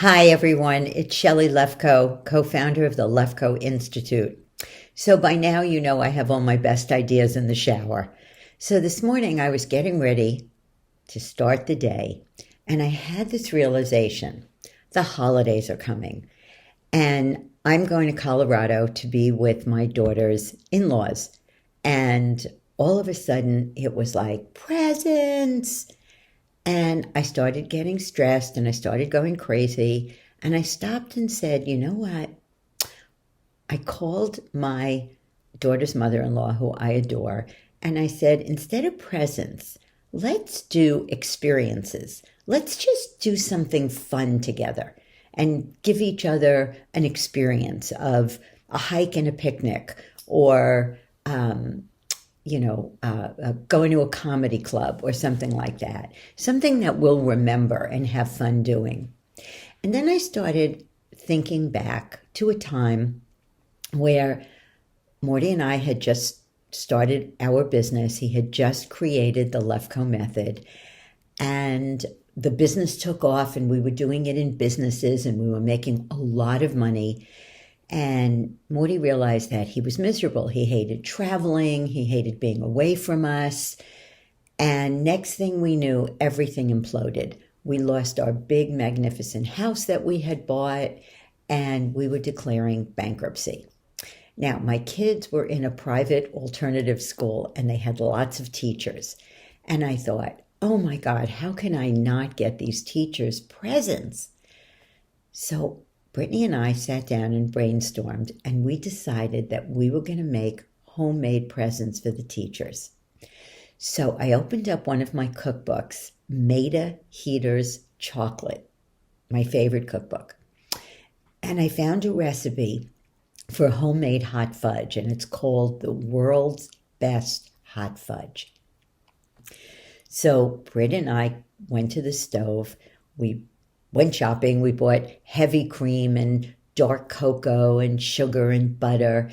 Hi, everyone. It's Shelley Lefko, co-founder of the Lefko Institute. So by now, you know I have all my best ideas in the shower. So this morning, I was getting ready to start the day, and I had this realization. The holidays are coming, and I'm going to Colorado to be with my daughter's in-laws. And all of a sudden, it was like, presents! And I started getting stressed and I started going crazy. And I stopped and said, you know what? I called my daughter's mother in law, who I adore, and I said, instead of presents, let's do experiences. Let's just do something fun together and give each other an experience of a hike and a picnic or going to a comedy club or something like that, something that we'll remember and have fun doing. And then I started thinking back to a time where Morty and I had just started our business. He had just created the Lefko Method, and the business took off, and we were doing it in businesses, and we were making a lot of money. And Morty realized that he was miserable. He hated traveling. He hated being away from us. And next thing we knew, everything imploded. We lost our big, magnificent house that we had bought, and we were declaring bankruptcy. Now, my kids were in a private alternative school, and they had lots of teachers. And I thought, oh my God, how can I not get these teachers presents? So Brittany and I sat down and brainstormed, and we decided that we were going to make homemade presents for the teachers. So I opened up one of my cookbooks, Maida Heater's Chocolate, my favorite cookbook. And I found a recipe for homemade hot fudge, and it's called the world's best hot fudge. So Britt and I went to the stove. We went shopping. We bought heavy cream and dark cocoa and sugar and butter.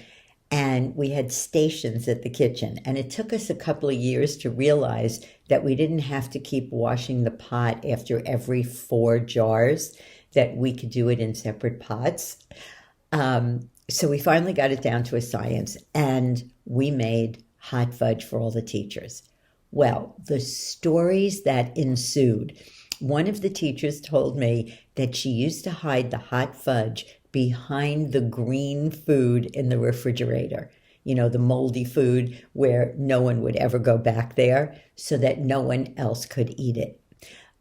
And we had stations at the kitchen. And it took us a couple of years to realize that we didn't have to keep washing the pot after every 4 jars, that we could do it in separate pots. So we finally got it down to a science, and we made hot fudge for all the teachers. Well, the stories that ensued. One of the teachers told me that she used to hide the hot fudge behind the green food in the refrigerator, the moldy food where no one would ever go back there, so that no one else could eat it.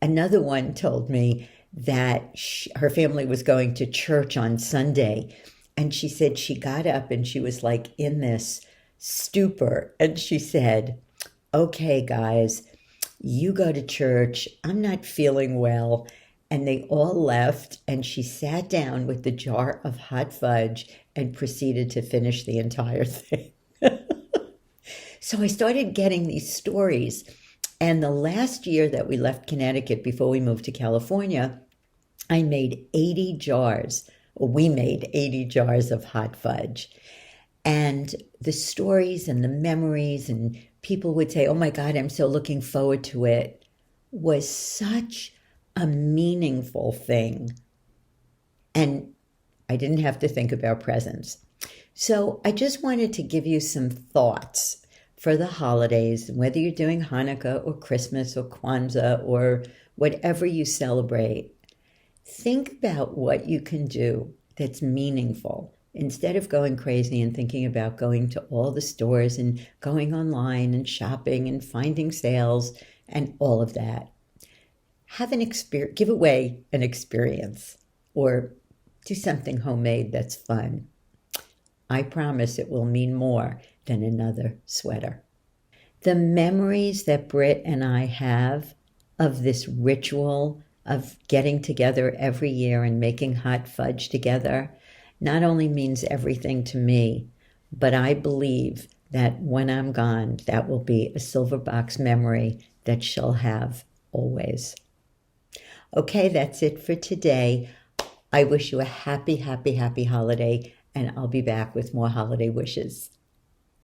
Another one told me that her family was going to church on Sunday, and she said she got up and she was like in this stupor, and she said, okay, guys, you go to church. I'm not feeling well. And they all left, and she sat down with the jar of hot fudge and proceeded to finish the entire thing. So I started getting these stories. And the last year that we left Connecticut before we moved to California, I made 80 jars, or we made 80 jars of hot fudge. And the stories and the memories, and people would say, oh my God, I'm so looking forward to it, was such a meaningful thing. And I didn't have to think about presents. So I just wanted to give you some thoughts for the holidays, whether you're doing Hanukkah or Christmas or Kwanzaa or whatever you celebrate. Think about what you can do that's meaningful, instead of going crazy and thinking about going to all the stores and going online and shopping and finding sales and all of that. Give away an experience, or do something homemade that's fun. I promise it will mean more than another sweater. The memories that Britt and I have of this ritual of getting together every year and making hot fudge together not only means everything to me, but I believe that when I'm gone, that will be a silver box memory that she'll have always. Okay, that's it for today. I wish you a happy, happy, happy holiday, and I'll be back with more holiday wishes.